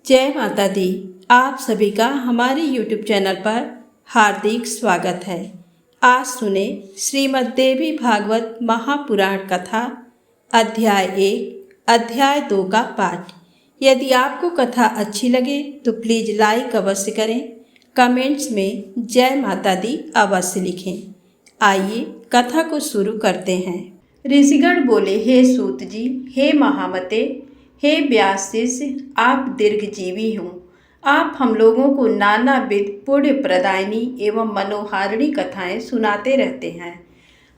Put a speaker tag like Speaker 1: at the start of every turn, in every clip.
Speaker 1: जय माता दी। आप सभी का हमारे YouTube चैनल पर हार्दिक स्वागत है। आज सुने श्रीमद् देवी भागवत महापुराण कथा अध्याय 1 अध्याय 2 का पाठ। यदि आपको कथा अच्छी लगे तो प्लीज़ लाइक अवश्य करें, कमेंट्स में जय माता दी अवश्य लिखें। आइए कथा को शुरू करते हैं। ऋषिगण बोले, हे सूत जी, हे महामते, हे व्यास शिष्य, आप दीर्घजीवी हों। आप हम लोगों को नानाविध पुण्य प्रदायिनी एवं मनोहारिणी कथाएं सुनाते रहते हैं।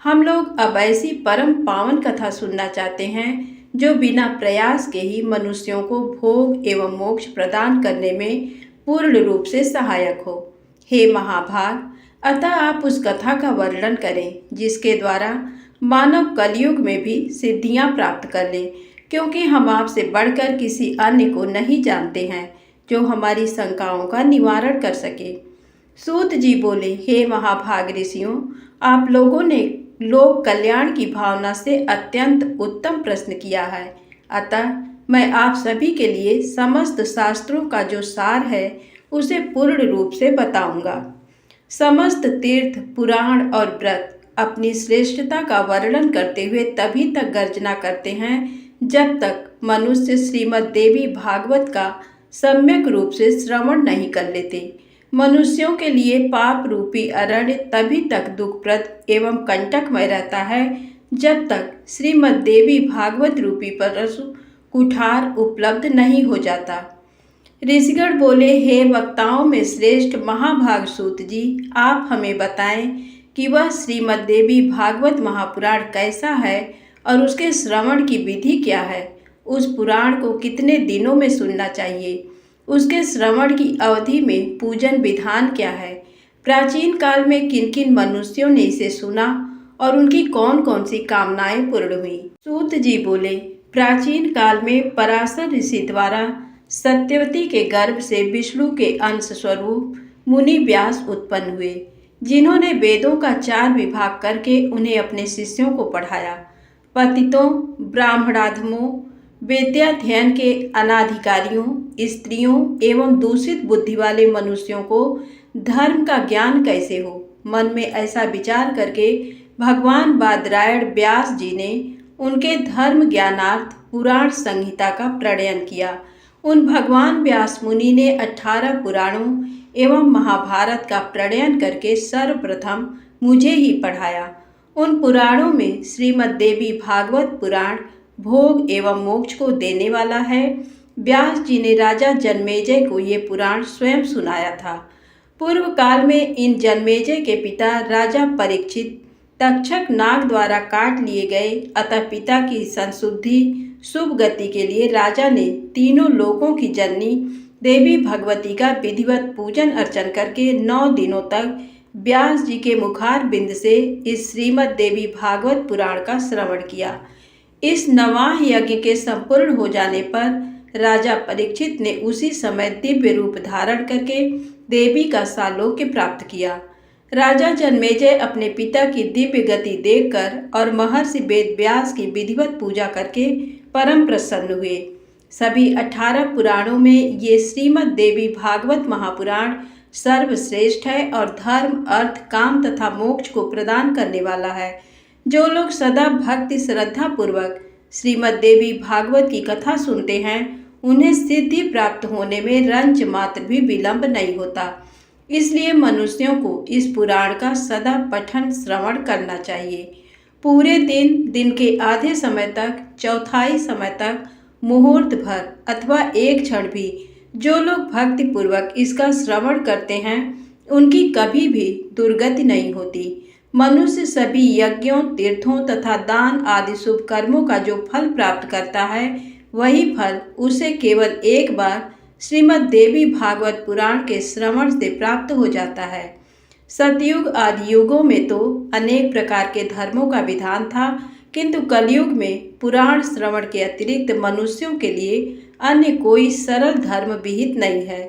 Speaker 1: हम लोग अब ऐसी परम पावन कथा सुनना चाहते हैं जो बिना प्रयास के ही मनुष्यों को भोग एवं मोक्ष प्रदान करने में पूर्ण रूप से सहायक हो। हे महाभाग, अतः आप उस कथा का वर्णन करें जिसके द्वारा मानव कलयुग में भी सिद्धियां प्राप्त कर ले, क्योंकि हम आपसे बढ़कर किसी अन्य को नहीं जानते हैं जो हमारी शंकाओं का निवारण कर सके। सूत जी बोले, हे महाभाग ऋषियों, आप लोगों ने लोक कल्याण की भावना से अत्यंत उत्तम प्रश्न किया है। अतः मैं आप सभी के लिए समस्त शास्त्रों का जो सार है उसे पूर्ण रूप से बताऊंगा। समस्त तीर्थ, पुराण और व्रत अपनी श्रेष्ठता का वर्णन करते हुए तभी तक गर्जना करते हैं जब तक मनुष्य श्रीमद् देवी भागवत का सम्यक रूप से श्रवण नहीं कर लेते। मनुष्यों के लिए पाप रूपी अरण्य तभी तक दुखप्रद एवं कंटकमय रहता है जब तक श्रीमद् देवी भागवत रूपी परशु कुठार उपलब्ध नहीं हो जाता। ऋषिगण बोले, हे वक्ताओं में श्रेष्ठ महाभाग सूत जी, आप हमें बताएं कि वह श्रीमद् देवी भागवत महापुराण कैसा है और उसके श्रवण की विधि क्या है। उस पुराण को कितने दिनों में सुनना चाहिए, उसके श्रवण की अवधि में पूजन विधान क्या है, प्राचीन काल में किन किन मनुष्यों ने इसे सुना और उनकी कौन कौन सी कामनाएं पूर्ण हुई। सूत जी बोले, प्राचीन काल में पराशर ऋषि द्वारा सत्यवती के गर्भ से विष्णु के अंश स्वरूप मुनि व्यास उत्पन्न हुए, जिन्होंने वेदों का 4 विभाग करके उन्हें अपने शिष्यों को पढ़ाया। पतितों, ब्राह्मणाधमों, वेदाध्ययन के अनाधिकारियों, स्त्रियों एवं दूषित बुद्धि वाले मनुष्यों को धर्म का ज्ञान कैसे हो, मन में ऐसा विचार करके भगवान बादरायण व्यास जी ने उनके धर्म ज्ञानार्थ पुराण संहिता का प्रणयन किया। उन भगवान व्यास मुनि ने 18 पुराणों एवं महाभारत का प्रणयन करके सर्वप्रथम मुझे ही पढ़ाया। उन पुराणों में श्रीमद् देवी भागवत पुराण भोग एवं मोक्ष को देने वाला है। व्यास जी ने राजा जन्मेजय को ये पुराण स्वयं सुनाया था। पूर्व काल में इन जन्मेजय के पिता राजा परीक्षित तक्षक नाग द्वारा काट लिए गए, अतः पिता की संशुद्धि शुभ गति के लिए राजा ने तीनों लोकों की जननी देवी भगवती का विधिवत पूजन अर्चन करके 9 दिनों तक व्यास जी के मुखार बिंद से इस श्रीमद् देवी भागवत पुराण का श्रवण किया। इस नवाह यज्ञ के संपूर्ण हो जाने पर राजा परीक्षित ने उसी समय दिव्य रूप धारण करके देवी का सालोक्य प्राप्त किया। राजा जन्मेजय अपने पिता की दिव्य गति देखकर और महर्षि वेद व्यास की विधिवत पूजा करके परम प्रसन्न हुए। सभी 18 पुराणों में ये श्रीमद् देवी भागवत महापुराण सर्वश्रेष्ठ है और धर्म, अर्थ, काम तथा मोक्ष को प्रदान करने वाला है। जो लोग सदा भक्ति श्रद्धा पूर्वक श्रीमद् देवी भागवत की कथा सुनते हैं उन्हें सिद्धि प्राप्त होने में रंच मात्र भी विलंब नहीं होता। इसलिए मनुष्यों को इस पुराण का सदा पठन श्रवण करना चाहिए। पूरे दिन के आधे समय तक, चौथाई समय तक, मुहूर्त भर अथवा एक क्षण भी जो लोग भक्ति पूर्वक इसका श्रवण करते हैं उनकी कभी भी दुर्गति नहीं होती। मनुष्य सभी यज्ञों, तीर्थों तथा दान आदि शुभ कर्मों का जो फल प्राप्त करता है वही फल उसे केवल एक बार श्रीमद् देवी भागवत पुराण के श्रवण से प्राप्त हो जाता है। सतयुग आदि युगों में तो अनेक प्रकार के धर्मों का विधान था, किंतु कलयुग में पुराण श्रवण के अतिरिक्त मनुष्यों के लिए अन्य कोई सरल धर्म विहित नहीं है।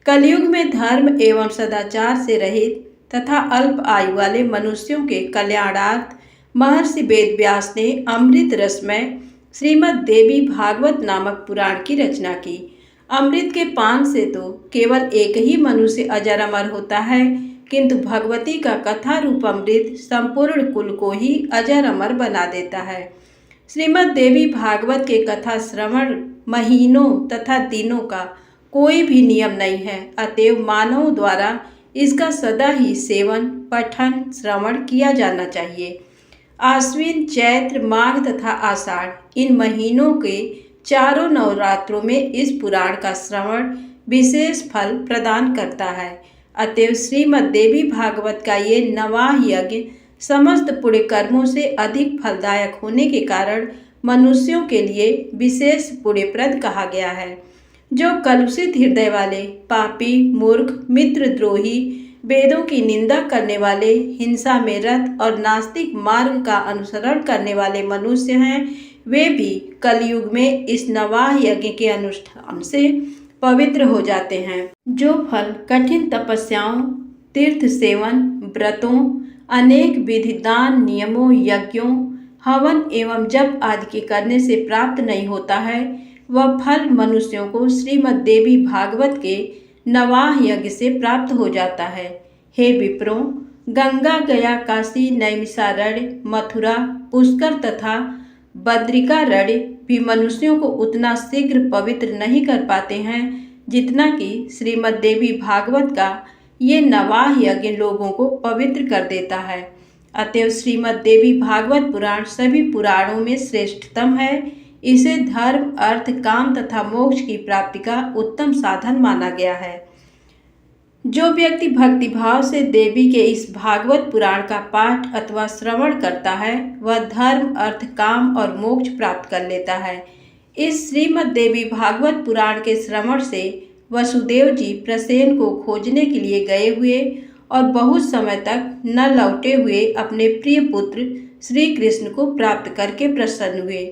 Speaker 1: कलयुग में धर्म एवं सदाचार से रहित तथा अल्प आयु वाले मनुष्यों के कल्याणार्थ महर्षि वेद व्यास ने अमृत रसमय श्रीमद् देवी भागवत नामक पुराण की रचना की। अमृत के पान से तो केवल एक ही मनुष्य अजर अमर होता है, किंतु भगवती का कथा रूप अमृत संपूर्ण कुल को ही अजर अमर बना देता है। श्रीमद् देवी भागवत के कथा श्रवण महीनों तथा दिनों का कोई भी नियम नहीं है, अतएव मानवों द्वारा इसका सदा ही सेवन, पठन, श्रवण किया जाना चाहिए। आश्विन, चैत्र, माघ तथा आषाढ़ इन महीनों के चारों नवरात्रों में इस पुराण का श्रवण विशेष फल प्रदान करता है। अतएव श्रीमद् देवी भागवत का ये नवाह यज्ञ समस्त पुण्य कर्मों से अधिक फलदायक होने के कारण मनुष्यों के लिए विशेष पुण्यप्रद कहा गया है। जो कलुषित हृदय वाले, पापी, मूर्ख, मित्रद्रोही, वेदों की निंदा करने वाले, हिंसा में रत और नास्तिक मार्ग का अनुसरण करने वाले मनुष्य हैं, वे भी कलयुग में इस नवाह यज्ञ के अनुष्ठान से पवित्र हो जाते हैं। जो फल कठिन तपस्याओं, तीर्थ सेवन, व्रतों, अनेक विधि दान, नियमों, यज्ञों, हवन एवं जप आदि के करने से प्राप्त नहीं होता है, वह फल मनुष्यों को श्रीमद् देवी भागवत के नवाह यज्ञ से प्राप्त हो जाता है। हे विप्रों, गंगा, गया, काशी, नैमिषारण्य, मथुरा, पुष्कर तथा बद्रिकारण्य भी मनुष्यों को उतना शीघ्र पवित्र नहीं कर पाते हैं जितना कि श्रीमद् देवी भागवत का ये नवाह यज्ञ लोगों को पवित्र कर देता है। अतएव श्रीमद् देवी भागवत पुराण सभी पुराणों में श्रेष्ठतम है। इसे धर्म, अर्थ, काम तथा मोक्ष की प्राप्ति का उत्तम साधन माना गया है। जो व्यक्ति भक्तिभाव से देवी के इस भागवत पुराण का पाठ अथवा श्रवण करता है, वह धर्म, अर्थ, काम और मोक्ष प्राप्त कर लेता है। इस श्रीमद् देवी भागवत पुराण के श्रवण से वसुदेव जी प्रसेन को खोजने के लिए गए हुए और बहुत समय तक न लौटे हुए अपने प्रिय पुत्र श्री कृष्ण को प्राप्त करके प्रसन्न हुए।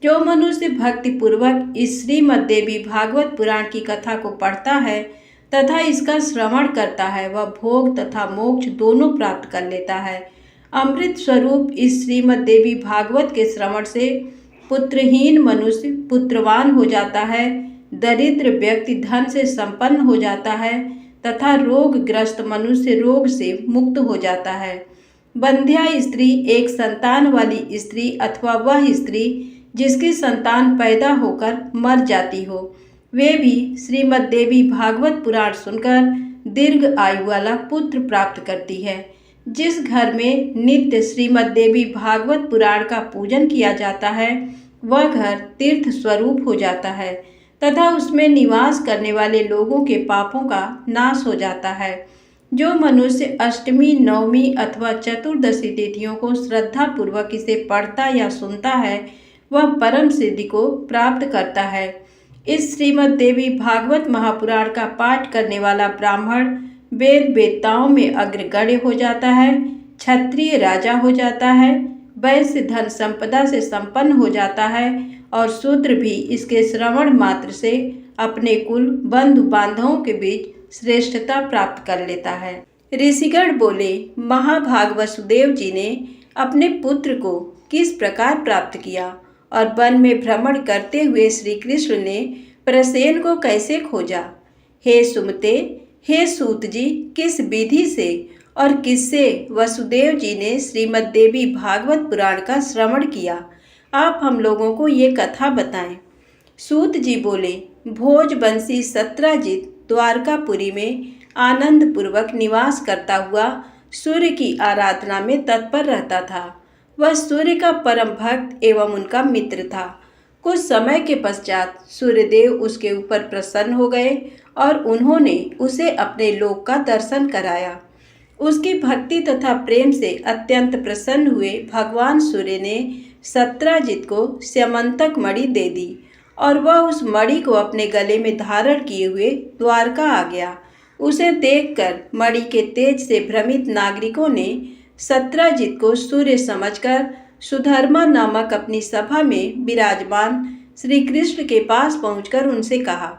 Speaker 1: जो मनुष्य भक्तिपूर्वक इस श्रीमद् देवी भागवत पुराण की कथा को पढ़ता है तथा इसका श्रवण करता है, वह भोग तथा मोक्ष दोनों प्राप्त कर लेता है। अमृत स्वरूप इस श्रीमद् देवी भागवत के श्रवण से पुत्रहीन मनुष्य पुत्रवान हो जाता है, दरिद्र व्यक्ति धन से संपन्न हो जाता है तथा रोगग्रस्त मनुष्य रोग से मुक्त हो जाता है। बंध्या स्त्री, एक संतान वाली स्त्री अथवा वह स्त्री जिसकी संतान पैदा होकर मर जाती हो, वे भी श्रीमद् देवी भागवत पुराण सुनकर दीर्घ आयु वाला पुत्र प्राप्त करती है। जिस घर में नित्य श्रीमद् देवी भागवत पुराण का पूजन किया जाता है, वह घर तीर्थ स्वरूप हो जाता है तथा उसमें निवास करने वाले लोगों के पापों का नाश हो जाता है। जो मनुष्य अष्टमी, नवमी अथवा चतुर्दशी तिथियों को श्रद्धापूर्वक इसे पढ़ता या सुनता है, वह परम सिद्धि को प्राप्त करता है। इस श्रीमद् देवी भागवत महापुराण का पाठ करने वाला ब्राह्मण वेद वेत्ताओं में अग्रगण्य हो जाता है, क्षत्रिय राजा हो जाता है, वैश्य धन संपदा से संपन्न हो जाता है और शूद्र भी इसके श्रवण मात्र से अपने कुल, बंधु बांधवों के बीच श्रेष्ठता प्राप्त कर लेता है। ऋषिगण बोले, महाभाग वसुदेव जी ने अपने पुत्र को किस प्रकार प्राप्त किया और वन में भ्रमण करते हुए श्री कृष्ण ने प्रसेन को कैसे खोजा? हे सुमते, हे सूत जी, किस विधि से और किससे वसुदेव जी ने श्रीमद् देवी भागवत पुराण का श्रवण किया? आप हम लोगों को ये कथा बताएं। सूत जी बोले, भोजवंशी सत्राजित द्वारकापुरी में आनंद पूर्वक निवास करता हुआ सूर्य की आराधना में तत्पर रहता था। वह सूर्य का परम भक्त एवं उनका मित्र था। कुछ समय के पश्चात सूर्यदेव उसके ऊपर प्रसन्न हो गए और उन्होंने उसे अपने लोक का दर्शन कराया। उसकी भक्ति तथा प्रेम से अत्यंत प्रसन्न हुए भगवान सूर्य ने सत्राजित को स्यमंतक मणि दे दी और वह उस मणि को अपने गले में धारण किए हुए द्वारका आ गया। उसे देखकर मणि के तेज से भ्रमित नागरिकों ने सत्राजित को सूर्य समझकर सुधर्मा नामक अपनी सभा में विराजमान श्री कृष्ण के पास पहुंचकर उनसे कहा,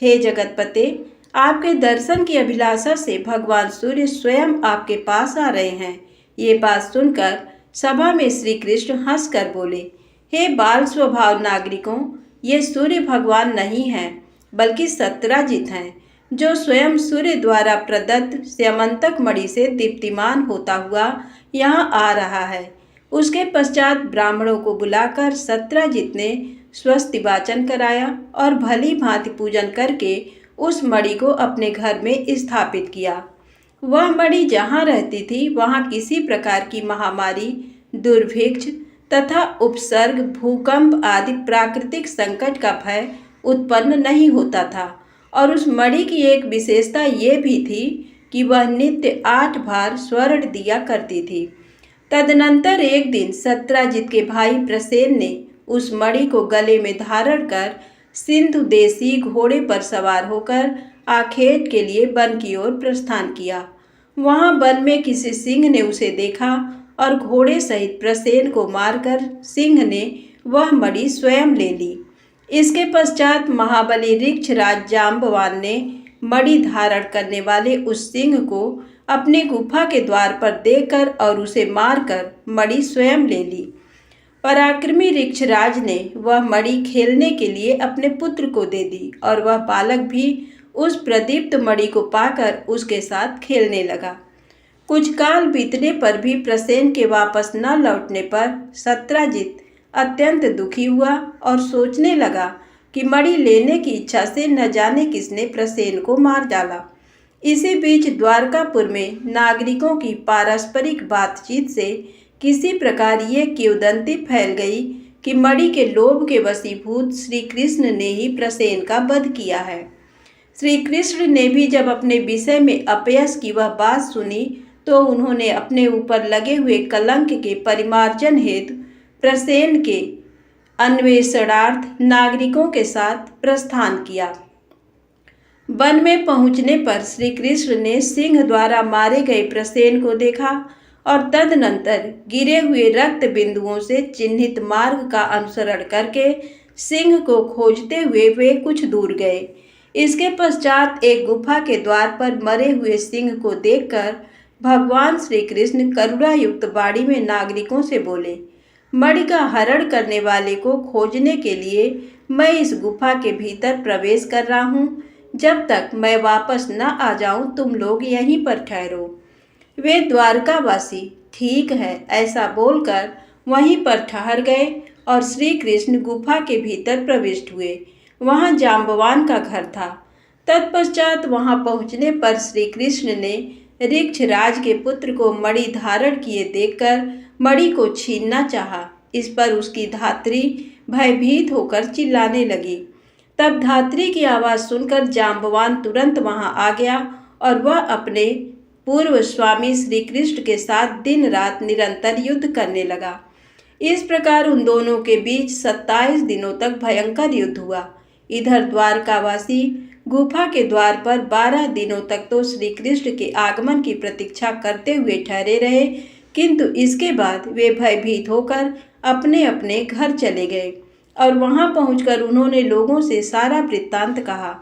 Speaker 1: हे जगतपते, आपके दर्शन की अभिलाषा से भगवान सूर्य स्वयं आपके पास आ रहे हैं। ये बात सुनकर सभा में श्री कृष्ण हंसकर बोले, हे बाल स्वभाव नागरिकों, ये सूर्य भगवान नहीं हैं, बल्कि सत्राजित हैं, जो स्वयं सूर्य द्वारा प्रदत्त स्यमंतक मणि से दीप्तिमान होता हुआ यहाँ आ रहा है। उसके पश्चात ब्राह्मणों को बुलाकर सत्राजित ने स्वस्ति वाचन कराया और भली भांति पूजन करके उस मणि को अपने घर में स्थापित किया। वह मणि जहाँ रहती थी वहाँ किसी प्रकार की महामारी, दुर्भिक्ष तथा उपसर्ग, भूकंप आदि प्राकृतिक संकट का भय उत्पन्न नहीं होता था। और उस मणि की एक विशेषता ये भी थी कि वह नित्य 8 बार स्वर्ण दिया करती थी। तदनंतर एक दिन सत्राजित के भाई प्रसेन ने उस मणि को गले में धारण कर सिंधु देशी घोड़े पर सवार होकर आखेट के लिए वन की ओर प्रस्थान किया। वहां वन में किसी सिंह ने उसे देखा और घोड़े सहित प्रसेन को मारकर सिंह ने वह मणि स्वयं ले ली। इसके पश्चात महाबली ऋक्षराज जाम्बवान ने मणि धारण करने वाले उस सिंह को अपने गुफा के द्वार पर देकर और उसे मारकर मणि स्वयं ले ली। पराक्रमी ऋक्षराज ने वह मणि खेलने के लिए अपने पुत्र को दे दी और वह बालक भी उस प्रदीप्त मणि को पाकर उसके साथ खेलने लगा। कुछ काल बीतने पर भी प्रसेन के वापस न लौटने पर सत्राजित अत्यंत दुखी हुआ और सोचने लगा कि मणि लेने की इच्छा से न जाने किसने प्रसेन को मार डाला। इसी बीच द्वारकापुर में नागरिकों की पारस्परिक बातचीत से किसी प्रकार ये किंवदंती फैल गई कि मणि के लोभ के वशीभूत श्री कृष्ण ने ही प्रसेन का वध किया है। श्री कृष्ण ने भी जब अपने विषय में अपयश की वह बात सुनी तो उन्होंने अपने ऊपर लगे हुए कलंक के परिमार्जन हेतु प्रसेन के अन्वेषणार्थ नागरिकों के साथ प्रस्थान किया। वन में पहुंचने पर श्री कृष्ण ने सिंह द्वारा मारे गए प्रसेन को देखा और तदनंतर गिरे हुए रक्त बिंदुओं से चिन्हित मार्ग का अनुसरण करके सिंह को खोजते हुए वे कुछ दूर गए। इसके पश्चात एक गुफा के द्वार पर मरे हुए सिंह को देखकर भगवान श्री कृष्ण करुणा युक्त वाणी में नागरिकों से बोले, मणि का हरण करने वाले को खोजने के लिए मैं इस गुफा के भीतर प्रवेश कर रहा हूँ। जब तक मैं वापस न आ जाऊं तुम लोग यहीं पर ठहरो। वे द्वारकावासी ठीक है ऐसा बोलकर वहीं पर ठहर गए और श्री कृष्ण गुफा के भीतर प्रविष्ट हुए। वहां जाम्बवान का घर था। तत्पश्चात वहां पहुंचने पर श्री कृष्ण ने ऋक्षराज के पुत्र को मणि धारण किए देखकर मणि को छीनना चाहा। इस पर उसकी धात्री भयभीत होकर चिल्लाने लगी। तब धात्री की आवाज़ सुनकर जाम्बवान तुरंत वहां आ गया और वह अपने पूर्व स्वामी श्री कृष्ण के साथ दिन रात निरंतर युद्ध करने लगा। इस प्रकार उन दोनों के बीच 27 दिनों तक भयंकर युद्ध हुआ। इधर द्वारकावासी गुफा के द्वार पर 12 दिनों तक तो श्री कृष्ण के आगमन की प्रतीक्षा करते हुए ठहरे रहे, किंतु इसके बाद वे भयभीत होकर अपने अपने घर चले गए और वहां पहुंचकर उन्होंने लोगों से सारा वृत्तांत कहा।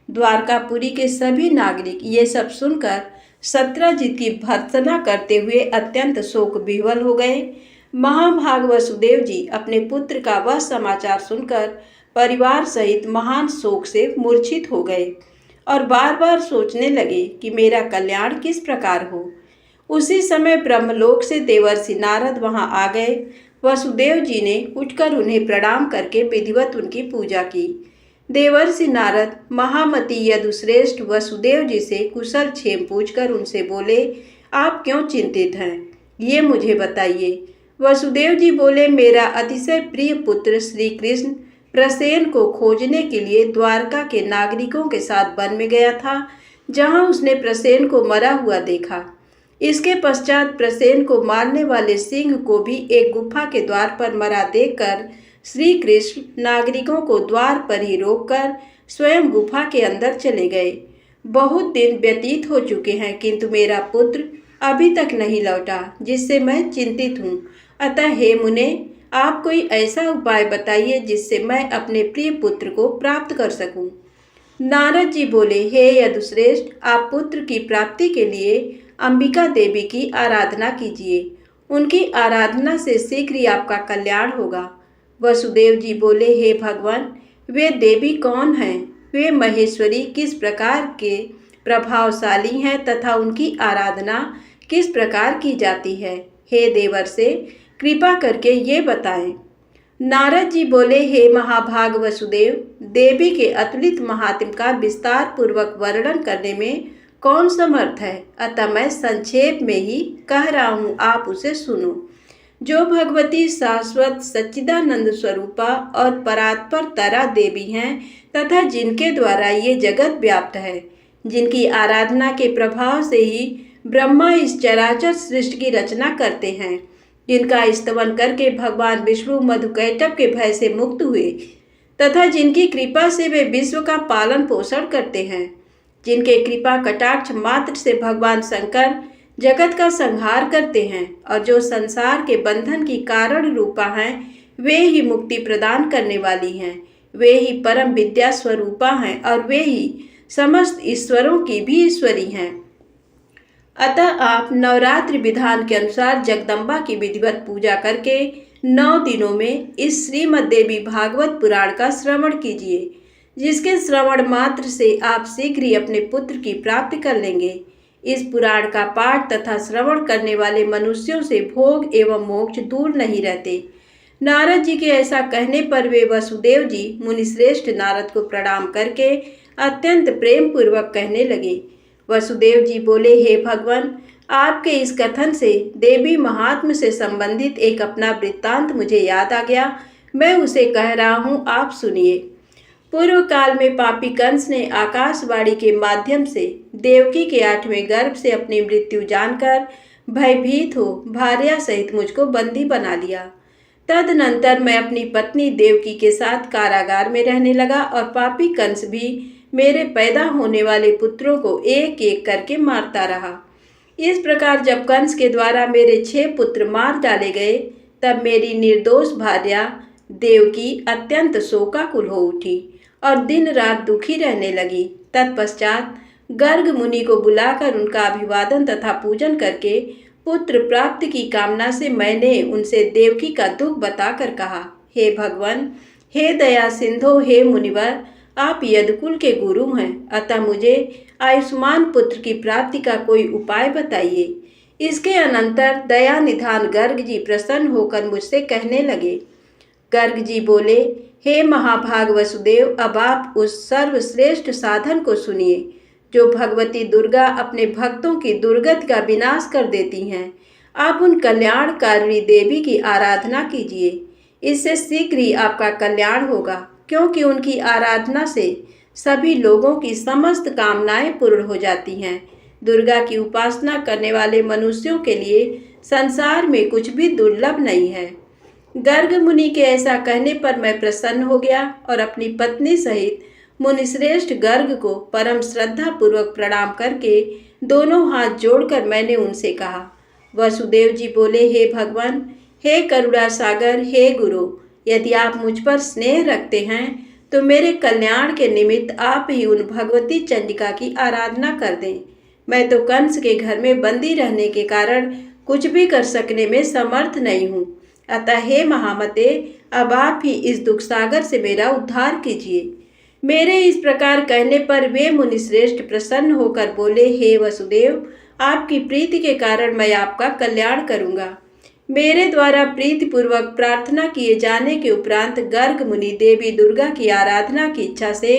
Speaker 1: द्वारकापुरी के सभी नागरिक ये सब सुनकर सत्राजित की भर्त्सना करते हुए अत्यंत शोक विह्वल हो गए। महाभाग वसुदेव जी अपने पुत्र का वह समाचार सुनकर परिवार सहित महान शोक से मूर्छित हो गए और बार बार सोचने लगे कि मेरा कल्याण किस प्रकार हो। उसी समय ब्रह्मलोक से देवर्षि नारद वहां आ गए। वसुदेव जी ने उठकर उन्हें प्रणाम करके विधिवत उनकी पूजा की। देवर्षि नारद महामती यदुश्रेष्ठ वसुदेव जी से कुशल क्षेम पूछकर उनसे बोले, आप क्यों चिंतित हैं, ये मुझे बताइए। वसुदेव जी बोले, मेरा अतिशय प्रिय पुत्र श्री कृष्ण प्रसेन को खोजने के लिए द्वारका के नागरिकों के साथ वन में गया था, जहां उसने प्रसेन को मरा हुआ देखा। इसके पश्चात प्रसेन को मारने वाले सिंह को भी एक गुफा के द्वार पर मरा देखकर श्री कृष्ण नागरिकों को द्वार पर ही रोककर स्वयं गुफा के अंदर चले गए। बहुत दिन व्यतीत हो चुके हैं, किंतु मेरा पुत्र अभी तक नहीं लौटा, जिससे मैं चिंतित हूँ। अतः हे मुने, आप कोई ऐसा उपाय बताइए जिससे मैं अपने प्रिय पुत्र को प्राप्त कर सकूं। नारद जी बोले, हे यदुश्रेष्ठ, आप पुत्र की प्राप्ति के लिए अंबिका देवी की आराधना कीजिए। उनकी आराधना से शीघ्र ही आपका कल्याण होगा। वसुदेव जी बोले, हे भगवान, वे देवी कौन हैं वे महेश्वरी किस प्रकार के प्रभावशाली हैं तथा उनकी आराधना किस प्रकार की जाती है। हे देवर से कृपा करके ये बताएं। नारद जी बोले, हे महाभाग वसुदेव, देवी के अतुलित महात्म्य का विस्तार पूर्वक वर्णन करने में कौन समर्थ है, अतः मैं संक्षेप में ही कह रहा हूँ, आप उसे सुनो। जो भगवती शाश्वत सच्चिदानंद स्वरूपा और परात्पर तरा देवी हैं तथा जिनके द्वारा ये जगत व्याप्त है, जिनकी आराधना के प्रभाव से ही ब्रह्मा इस चराचर सृष्टि की रचना करते हैं, जिनका स्तवन करके भगवान विष्णु मधुकैटभ के भय से मुक्त हुए तथा जिनकी कृपा से वे विश्व का पालन पोषण करते हैं, जिनके कृपा कटाक्ष मात्र से भगवान शंकर जगत का संहार करते हैं और जो संसार के बंधन की कारण रूपा हैं, वे ही मुक्ति प्रदान करने वाली हैं, वे ही परम विद्या स्वरूपा हैं और वे ही समस्त ईश्वरों की भी ईश्वरी हैं। अतः आप नवरात्रि विधान के अनुसार जगदम्बा की विधिवत पूजा करके 9 दिनों में इस श्रीमद् देवी भागवत पुराण का श्रवण कीजिए, जिसके श्रवण मात्र से आप शीघ्र ही अपने पुत्र की प्राप्ति कर लेंगे। इस पुराण का पाठ तथा श्रवण करने वाले मनुष्यों से भोग एवं मोक्ष दूर नहीं रहते। नारद जी के ऐसा कहने पर वे वसुदेव जी मुनिश्रेष्ठ नारद को प्रणाम करके अत्यंत प्रेम पूर्वक कहने लगे। वसुदेव जी बोले, हे भगवान, आपके इस कथन से देवी महात्म्य से संबंधित एक अपना वृत्तांत मुझे याद आ गया। मैं उसे कह रहा हूँ, आप सुनिए। पूर्व काल में पापी कंस ने आकाशवाणी के माध्यम से देवकी के 8वें गर्भ से अपनी मृत्यु जानकर भयभीत हो भार्या सहित मुझको बंदी बना लिया। तदनंतर मैं अपनी पत्नी देवकी के साथ कारागार में रहने लगा और पापी कंस भी मेरे पैदा होने वाले पुत्रों को एक एक करके मारता रहा। इस प्रकार जब कंस के द्वारा मेरे 6 पुत्र मार डाले गए, तब मेरी निर्दोष भार्या देवकी अत्यंत शोकाकुल हो उठी और दिन रात दुखी रहने लगी। तत्पश्चात गर्ग मुनि को बुलाकर उनका अभिवादन तथा पूजन करके पुत्र प्राप्ति की कामना से मैंने उनसे देवकी का दुख बताकर कहा, हे भगवान, हे दया सिंधो, हे मुनिवर, आप यदुकुल के गुरु हैं, अतः मुझे आयुष्मान पुत्र की प्राप्ति का कोई उपाय बताइए। इसके अनंतर दया निधान गर्ग जी प्रसन्न होकर मुझसे कहने लगे। गर्ग जी बोले, हे महाभाग वसुदेव, अब आप उस सर्वश्रेष्ठ साधन को सुनिए जो भगवती दुर्गा अपने भक्तों की दुर्गति का विनाश कर देती हैं। आप उन कल्याणकारिणी देवी की आराधना कीजिए, इससे शीघ्र ही आपका कल्याण होगा, क्योंकि उनकी आराधना से सभी लोगों की समस्त कामनाएं पूर्ण हो जाती हैं। दुर्गा की उपासना करने वाले मनुष्यों के लिए संसार में कुछ भी दुर्लभ नहीं है। गर्ग मुनि के ऐसा कहने पर मैं प्रसन्न हो गया और अपनी पत्नी सहित मुनिश्रेष्ठ गर्ग को परम श्रद्धा पूर्वक प्रणाम करके दोनों हाथ जोड़कर मैंने उनसे कहा। वसुदेव जी बोले, हे भगवान, हे करुणा सागर, हे गुरु, यदि आप मुझ पर स्नेह रखते हैं तो मेरे कल्याण के निमित्त आप ही उन भगवती चंडिका की आराधना कर दें। मैं तो कंस के घर में बंदी रहने के कारण कुछ भी कर सकने में समर्थ नहीं हूँ, अतः हे महामते, अब आप ही इस दुख सागर से मेरा उद्धार कीजिए। मेरे इस प्रकार कहने पर वे मुनिश्रेष्ठ प्रसन्न होकर बोले, हे वसुदेव, आपकी प्रीति के कारण मैं आपका कल्याण करूँगा। मेरे द्वारा प्रीतिपूर्वक प्रार्थना किए जाने के उपरांत गर्ग मुनि देवी दुर्गा की आराधना की इच्छा से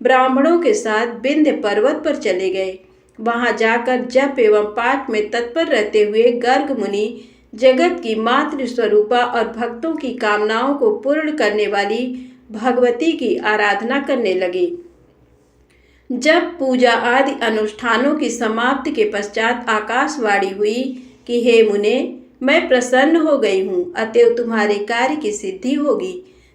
Speaker 1: ब्राह्मणों के साथ विंध्य पर्वत पर चले गए। वहां जाकर जप एवं पाठ में तत्पर रहते हुए गर्ग मुनि जगत की मातृ स्वरूपा और भक्तों की कामनाओं को पूर्ण करने वाली भगवती की आराधना करने लगे। जब पूजा आदि अनुष्ठानों की समाप्ति के पश्चात आकाशवाणी हुई कि हे मुने, मैं प्रसन्न हो गई हूँ, अतएव तुम्हारे कार्य की सिद्धि होगी।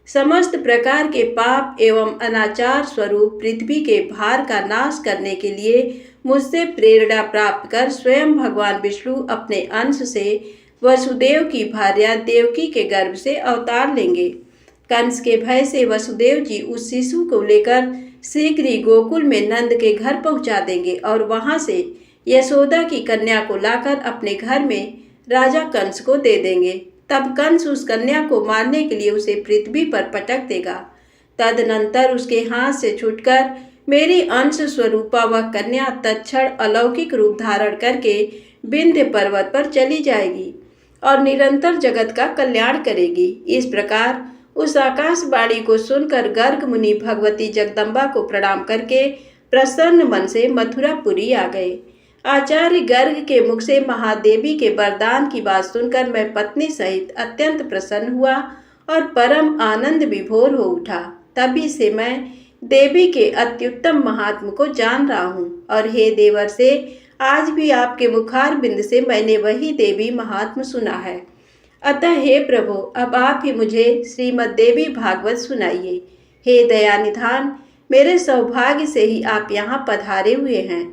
Speaker 1: समस्त प्रकार के पाप एवं अनाचार स्वरूप पृथ्वी के भार का नाश करने के लिए मुझसे प्रेरणा प्राप्त कर स्वयं भगवान विष्णु अपने अंश से वसुदेव की भार्या देवकी के गर्भ से अवतार लेंगे। कंस के भय से वसुदेव जी उस शिशु को लेकर शीघ्र ही गोकुल में नंद के घर पहुंचा देंगे और वहां से यशोदा की कन्या को लाकर अपने घर में राजा कंस को दे देंगे। तब कंस उस कन्या को मारने के लिए उसे पृथ्वी पर पटक देगा। तदनंतर उसके हाथ से छूटकर मेरी अंश स्वरूपा व कन्या तत्क्षण अलौकिक रूप धारण करके विंध्य पर्वत पर चली जाएगी और निरंतर जगत का कल्याण करेगी। इस प्रकार उस आकाशवाणी को सुनकर गर्ग मुनि भगवती जगदम्बा को प्रणाम करके प्रसन्न मन से मथुरापुरी आ गए। आचार्य गर्ग के मुख से महादेवी के वरदान की बात सुनकर मैं पत्नी सहित अत्यंत प्रसन्न हुआ और परम आनंद विभोर हो उठा। तभी से मैं देवी के अत्युत्तम महात्म को जान रहा हूँ और हे देवर से आज भी आपके मुखार बिंद से मैंने वही देवी महात्म सुना है। अतः हे प्रभु, अब आप ही मुझे श्रीमद् देवी भागवत सुनाइए। हे दयानिधान, मेरे सौभाग्य से ही आप यहाँ पधारे हुए हैं।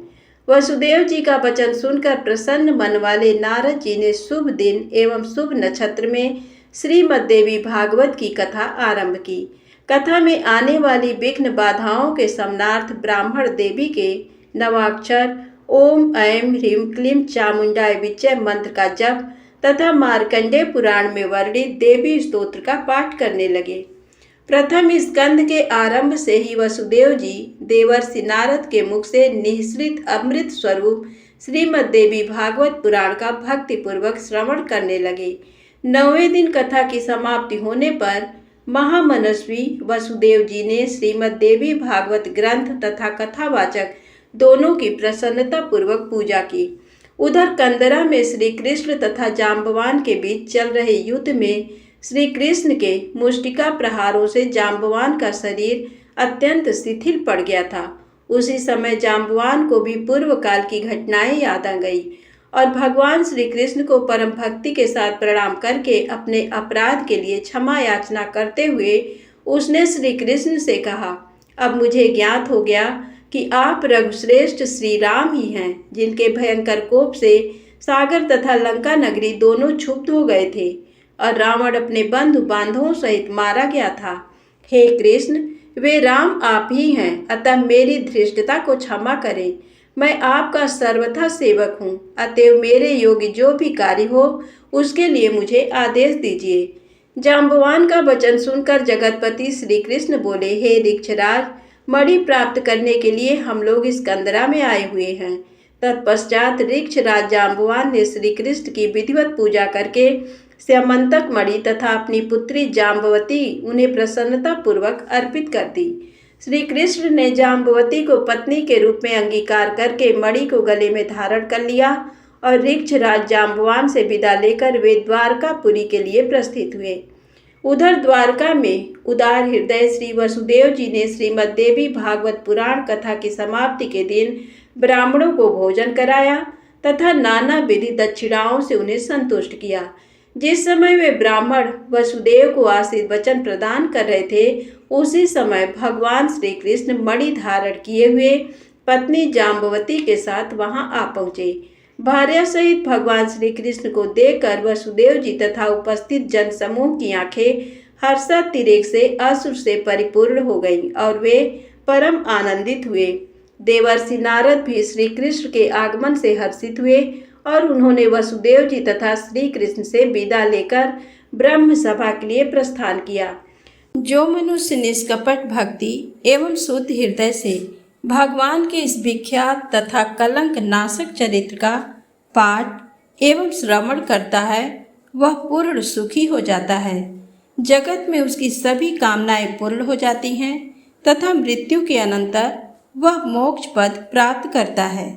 Speaker 1: वसुदेव जी का वचन सुनकर प्रसन्न मन वाले नारद जी ने शुभ दिन एवं शुभ नक्षत्र में श्रीमद् देवी भागवत की कथा आरंभ की। कथा में आने वाली विघ्न बाधाओं के समनार्थ ब्राह्मण देवी के नवाक्षर ओम ऐं ह्रीं क्लीं चामुंडाय विजय मंत्र का जप तथा मार्कंडेय पुराण में वर्णित देवी स्तोत्र का पाठ करने लगे। प्रथम स्कंद के आरंभ से ही वसुदेव जी देवर्षि नारद के मुख से निःसृत अमृत स्वरूप श्रीमद् देवी भागवत पुराण का भक्तिपूर्वक श्रवण करने लगे। 9वें दिन कथा की समाप्ति होने पर महामनस्वी वसुदेव जी ने श्रीमद् देवी भागवत ग्रंथ तथा कथावाचक दोनों की प्रसन्नता पूर्वक पूजा की। उधर कंदरा में श्री कृष्ण तथा जाम्बवान के बीच चल रहे युद्ध में श्री कृष्ण के मुष्टिका प्रहारों से जाम्बवान का शरीर अत्यंत शिथिल पड़ गया था। उसी समय जाम्बवान को भी पूर्व काल की घटनाएं याद आ गई और भगवान श्री कृष्ण को परम भक्ति के साथ प्रणाम करके अपने अपराध के लिए क्षमा याचना करते हुए उसने श्री कृष्ण से कहा, अब मुझे ज्ञात हो गया कि आप रघुश्रेष्ठ श्री राम ही हैं, जिनके भयंकर कोप से सागर तथा लंका नगरी दोनों क्षुब्ध हो गए थे और रावण अपने बंधु बांधवों सहित मारा गया था। हे कृष्ण, वे राम आप ही हैं, अतः मेरी धृष्टता को क्षमा करें। मैं आपका सर्वथा सेवक हूँ, अतएव मेरे योग्य जो भी कार्य हो उसके लिए मुझे आदेश दीजिए। जाम्बवान का वचन सुनकर जगतपति श्री कृष्ण बोले, हे ऋक्षराज, मणि प्राप्त करने के लिए हम लोग इस कंदरा में आए हुए हैं। तत्पश्चात ऋक्षराज जाम्बवान ने श्री कृष्ण की विधिवत पूजा करके स्यमंतक मणि तथा अपनी पुत्री जाम्बवती उन्हें प्रसन्नता पूर्वक अर्पित कर दी। श्री कृष्ण ने जाम्बवती को पत्नी के रूप में अंगीकार करके मणि को गले में धारण कर लिया और ऋक्षराज जाम्बवान से विदा लेकर वे द्वारकापुरी के लिए प्रस्थित हुए। उधर द्वारका में उदार हृदय श्री वसुदेव जी ने श्रीमद् देवी भागवत पुराण कथा की समाप्ति के दिन ब्राह्मणों को भोजन कराया तथा नाना विधि दक्षिणाओं से उन्हें संतुष्ट किया। जिस समय वे ब्राह्मण वसुदेव को आशीर्वचन प्रदान कर रहे थे, उसी समय भगवान श्री कृष्ण मणि धारण किए हुए पत्नी जाम्बवती के साथ वहां आ पहुँचे। भार्या सहित भगवान श्री कृष्ण को देखकर वसुदेव जी तथा उपस्थित जन समूह की आंखें हर्षातिरेक से अश्रु से परिपूर्ण हो गईं और वे परम आनंदित हुए। देवर्षि नारद भी श्री कृष्ण के आगमन से हर्षित हुए और उन्होंने वसुदेव जी तथा श्री कृष्ण से विदा लेकर ब्रह्म सभा के लिए प्रस्थान किया। जो मनुष्य निष्कपट भक्ति एवं शुद्ध हृदय से भगवान के इस विख्यात तथा कलंक नाशक चरित्र का पाठ एवं श्रवण करता है, वह पूर्ण सुखी हो जाता है। जगत में उसकी सभी कामनाएं पूर्ण हो जाती हैं तथा मृत्यु के अनंतर वह मोक्ष पद प्राप्त करता है।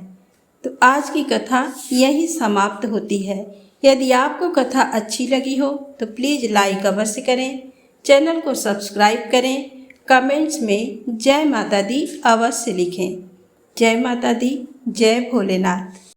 Speaker 1: तो आज की कथा यही समाप्त होती है। यदि आपको कथा अच्छी लगी हो तो प्लीज़ लाइक अवश्य करें, चैनल को सब्सक्राइब करें, कमेंट्स में जय माता दी अवश्य लिखें। जय माता दी, जय भोलेनाथ।